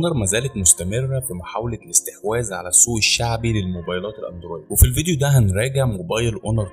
اونر ما زالت مستمرة في محاولة الاستحواذ على السوق الشعبي للموبايلات الاندرويد، وفي الفيديو ده هنراجع موبايل اونر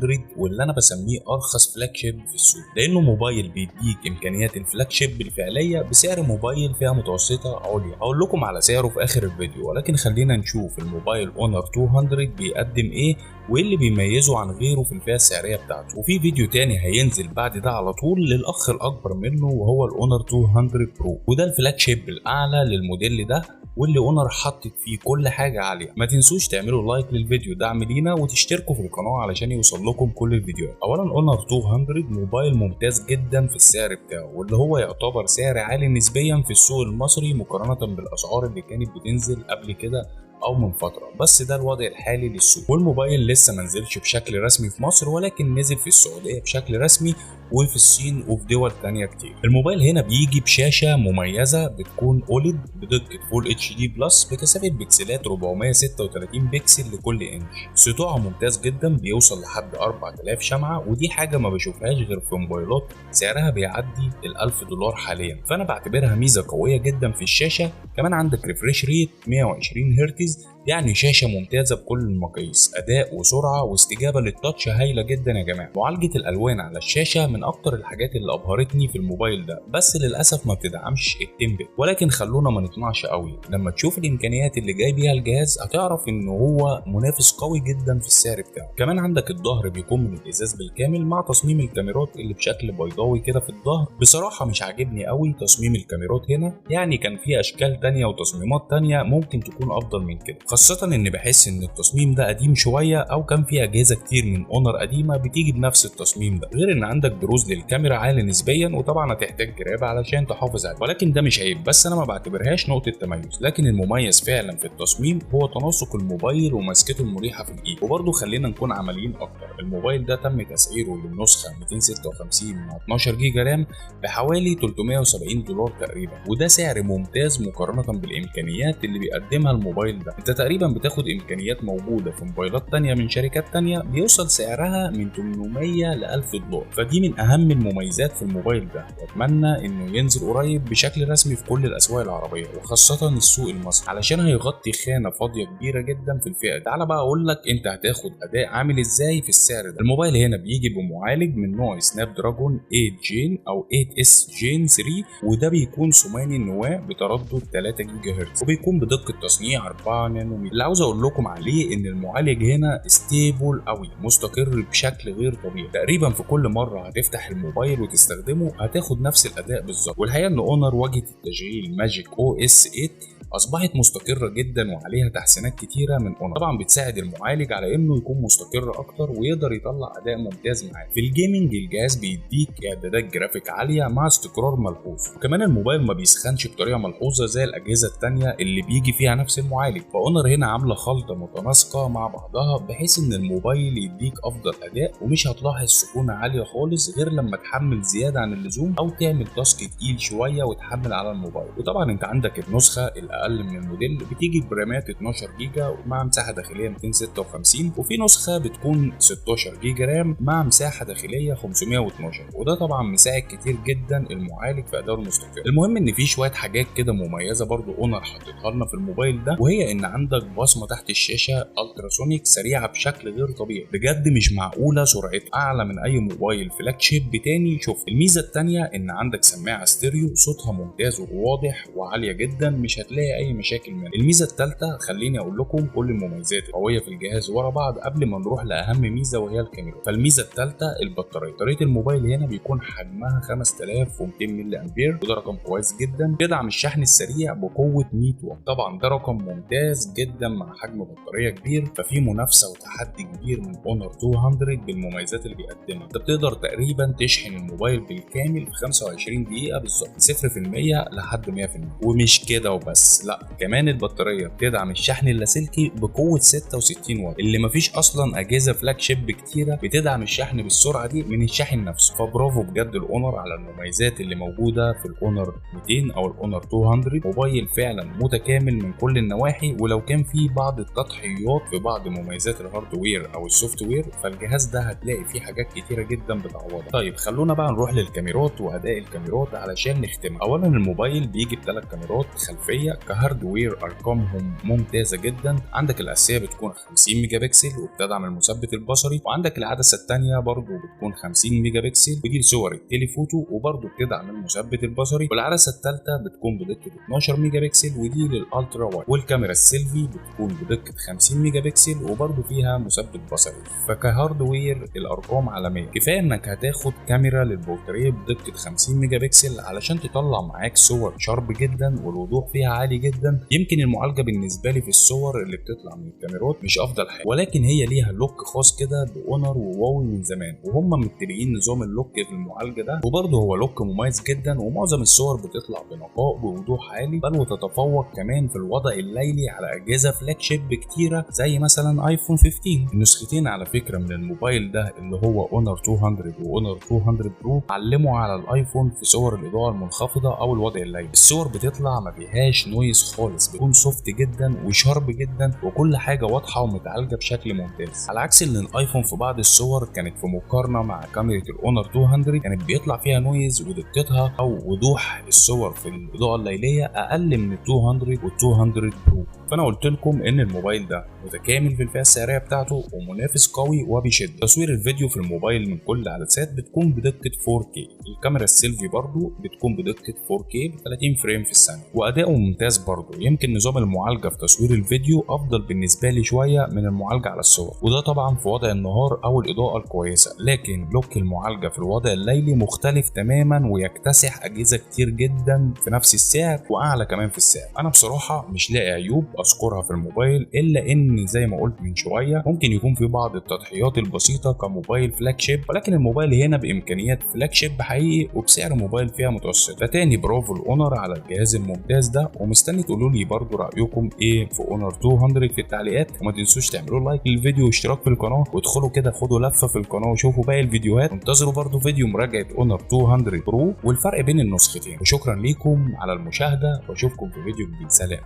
200 واللي انا بسميه ارخص فلاج شيب في السوق، لانه موبايل بيديك امكانيات الفلاج شيب الفعلية بسعر موبايل فئة متوسطة عليا. هقول لكم على سعره في اخر الفيديو، ولكن خلينا نشوف الموبايل اونر 200 بيقدم ايه وايه اللي بيميزه عن غيره في الفئة السعرية بتاعته. وفي فيديو تاني هينزل بعد ده على طول للاخ الاكبر منه وهو الاونر 200 برو، وده الفلاج شيب الاعلى للموديل ده واللي اونر حطت فيه كل حاجه عاليه. ما تنسوش تعملوا لايك للفيديو دعم لينا وتشتركوا في القناه علشان يوصل لكم كل الفيديوهات. اولا اونر 200 موبايل ممتاز جدا في السعر بتاعه، واللي هو يعتبر سعر عالي نسبيا في السوق المصري مقارنه بالاسعار اللي كانت بتنزل قبل كده او من فتره، بس ده الوضع الحالي للسوق. والموبايل لسه ما نزلش بشكل رسمي في مصر، ولكن نزل في السعوديه بشكل رسمي وفي الصين وفي دول تانية كتير. الموبايل هنا بيجي بشاشه مميزه بتكون اوليد بدقه فول اتش دي بلس بكثافه بكسلات 436 بكسل لكل انش. سطوعها ممتاز جدا بيوصل لحد 4000 شمعه، ودي حاجه ما بشوفهاش غير في موبايلات سعرها بيعدي $1000 حاليا، فانا بعتبرها ميزه قويه جدا في الشاشه. كمان عندك ريفريش ريت 120 هرتز، يعني شاشة ممتازة بكل المقاييس، أداء وسرعة واستجابة للتاتش هايلة جدا يا جماعة. معالجة الألوان على الشاشة من أكتر الحاجات اللي أبهرتني في الموبايل ده، بس للأسف ما بتدعمش التيمبل، ولكن خلونا ما نطمعش قوي. لما تشوف الإمكانيات اللي جاي بيها الجهاز هتعرف إن هو منافس قوي جدا في السعر بتاعه. كمان عندك الظهر بيكون من الإزاز بالكامل مع تصميم الكاميرات اللي بشكل بيضاوي كده في الظهر. بصراحة مش عاجبني قوي تصميم الكاميرات هنا، يعني كان في أشكال تانية وتصميمات تانية ممكن تكون أفضل من كده، خاصة ان بحس ان التصميم ده قديم شوية او كان في اجهزة كتير من اونر قديمة بتيجي بنفس التصميم ده، غير ان عندك بروز للكاميرا عالي نسبيا، وطبعا هتحتاج جراب علشان تحافظ عليه، ولكن ده مش عيب، بس انا ما بعتبرهاش نقطة تميز. لكن المميز فعلا في التصميم هو تناسق الموبايل ومسكته المريحة في الايد. وبرضه خلينا نكون عمليين اكتر، الموبايل ده تم تسعيره للنسخة 256 مع 12 جيجا رام بحوالي $370 تقريبا، وده سعر ممتاز مقارنة بالامكانيات اللي بيقدمها الموبايل ده. انت تقريبا بتاخد امكانيات موجوده في موبايلات تانية من شركات تانية بيوصل سعرها من 800 ل $1000، فدي من اهم المميزات في الموبايل ده، واتمنى انه ينزل قريب بشكل رسمي في كل الاسواق العربيه وخاصه السوق المصري، علشان هيغطي خانه فاضيه كبيره جدا في الفئه دي. تعال بقى اقول لك انت هتاخد اداء عامل ازاي في السعر ده. الموبايل هنا بيجي بمعالج من نوع سناب دراجون 8 جين او 8 اس جين 3، وده بيكون ثماني النواه بتردد 3 جيجا هرتز، وبيكون بدقه تصنيع 4 نانومتر. اللي عاوز اقول لكم عليه ان المعالج هنا ستيبل قوي، مستقر بشكل غير طبيعي. تقريبا في كل مره هتفتح الموبايل وتستخدمه هتاخد نفس الاداء بالظبط. والحقيقه ان اونر واجهه التشغيل ماجيك او اس 8 اصبحت مستقره جدا وعليها تحسينات كتيره من اونر، طبعا بتساعد المعالج على انه يكون مستقر اكتر ويقدر يطلع اداء ممتاز معاه. في الجيمنج الجهاز بيديك اعدادات جرافيك عاليه مع استقرار ملحوظ، وكمان الموبايل ما بيسخنش بطريقه ملحوظه زي الاجهزه التانيه اللي بيجي فيها نفس المعالج. فاونر هنا عامله خلطه متناسقه مع بعضها بحيث ان الموبايل يديك افضل اداء، ومش هتلاحظ سخونه عاليه خالص غير لما تحمل زياده عن اللزوم او تعمل تاسك تقيل شويه وتحمل على الموبايل. وطبعا انت عندك النسخه اقل من الموديل بتيجي برامات 12 جيجا مع مساحه داخليه 256، وفي نسخه بتكون 16 جيجا رام مع مساحه داخليه 512، وده طبعا مساعد كتير جدا المعالج في اداؤه المستقر. المهم ان في شويه حاجات كده مميزه برضو اونر حطيتها لنا في الموبايل ده، وهي ان عندك بصمه تحت الشاشه التراسونيك سريعه بشكل غير طبيعي، بجد مش معقوله سرعتها اعلى من اي موبايل فلاج شيب تاني. شوف الميزه الثانيه ان عندك سماعه ستيريو صوتها ممتاز وواضح وعاليه جدا، مش هتلاقي اي مشاكل منها. الميزه الثالثه خليني اقول لكم كل المميزات القويه في الجهاز ورا بعض قبل ما نروح لاهم ميزه وهي الكاميرا. فالميزه الثالثه البطاريه. بطاريه الموبايل هنا بيكون حجمها 5200 ملي امبير، وده رقم كويس جدا. بيدعم الشحن السريع بقوه 100 واط، طبعا ده رقم ممتاز جدا مع حجم بطاريه كبير. ففي منافسه وتحدي كبير من اونر 200 بالمميزات اللي بيقدمها. انت بتقدر تقريبا تشحن الموبايل بالكامل في 25 دقيقه بالظبط، 0% لحد 100%. ومش كده وبس، بس لا، كمان البطاريه بتدعم الشحن اللاسلكي بقوه 66 واط، اللي مفيش اصلا اجهزه فلاج شيب كتيره بتدعم الشحن بالسرعه دي من الشاحن نفسه. فبرافو بجد الاونر على المميزات اللي موجوده في الاونر 200 او الاونر 200. موبايل فعلا متكامل من كل النواحي، ولو كان في بعض التضحيات في بعض مميزات الهاردوير او السوفت وير، فالجهاز ده هتلاقي فيه حاجات كتيره جدا بتعوضها. طيب خلونا بقى نروح للكاميرات واداء الكاميرات علشان نختم. اولا الموبايل بيجي بثلاث كاميرات خلفيه كهاردوير، ارقامهم ممتازه جدا. عندك الاساسيه بتكون 50 ميجا بكسل وبتدعم المثبت البصري، وعندك العدسه الثانيه برضو بتكون 50 ميجا بكسل ودي لصور التليفوتو وبرضو بتدعم المثبت البصري، والعدسه الثالثه بتكون بدقه 12 ميجا بكسل ودي للالترا وايد، والكاميرا السيلفي بتكون بدقه 50 ميجا بكسل وبرضو فيها مثبت بصري. فكهاردوير الارقام عالميه. كفايه انك هتاخد كاميرا للبورتريه بدقه 50 ميجا بكسل علشان تطلع معاك صور شارب جدا والوضوح فيها عالي جدا. يمكن المعالجه بالنسبه لي في الصور اللي بتطلع من الكاميرات مش افضل حاجه، ولكن هي ليها لوك خاص كده باونر وواوي من زمان، وهم متبعين نظام اللوك في المعالجه ده، وبرضه هو لوك مميز جدا، ومعظم الصور بتطلع بنقاء بوضوح عالي، بل وتتفوق كمان في الوضع الليلي على اجهزه فلاج شيب كتيره زي مثلا ايفون 15. النسختين على فكره من الموبايل ده اللي هو اونر 200 واونر 200 برو علموا على الايفون في صور الاضاءه المنخفضه او الوضع الليلي. الصور بتطلع ما فيهاش نويز خالص، بتكون سوفت جدا وشارب جدا وكل حاجه واضحه ومتعالجه بشكل ممتاز، على عكس ان الايفون في بعض الصور كانت في مقارنه مع كاميرا الاونر 200 كانت بيطلع فيها نويز ودقتها او وضوح الصور في الاضاءه الليليه اقل من ال 200 وال 200 برو. فانا قلت لكم ان الموبايل ده متكامل في الفئه السعريه بتاعته ومنافس قوي وبيشد. تصوير الفيديو في الموبايل من كل العدسات بتكون بدقه 4K، الكاميرا السيلفي برضو بتكون بدقه 4K ب 30 فريم في الثانيه، واداؤه ممتاز برضو. يمكن نظام المعالجه في تصوير الفيديو افضل بالنسبه لي شويه من المعالجه على الصور، وده طبعا في وضع النهار او الاضاءه الكويسه، لكن لوك المعالجه في الوضع الليلي مختلف تماما ويكتسح اجهزه كتير جدا في نفس السعر واعلى كمان في السعر. انا بصراحه مش لاقي عيوب اذكرها في الموبايل، الا ان زي ما قلت من شويه ممكن يكون في بعض التضحيات البسيطه كموبايل فلاج شيب، ولكن الموبايل هنا بامكانيات فلاج شيب حقيقي وبسعر موبايل فيها متوسط. فتاني برافو الاونر على الجهاز الممتاز ده، ومستني تقولوا لي برضو رايكم ايه في اونر 200 في التعليقات، وما تنسوش تعملوا لايك للفيديو واشتراك في القناه، وادخلوا كده خدوا لفه في القناه وشوفوا باقي الفيديوهات، وانتظروا برضو فيديو مراجعه اونر 200 برو والفرق بين النسختين. وشكرا ليكم على المشاهده واشوفكم في فيديو جديد. سلام.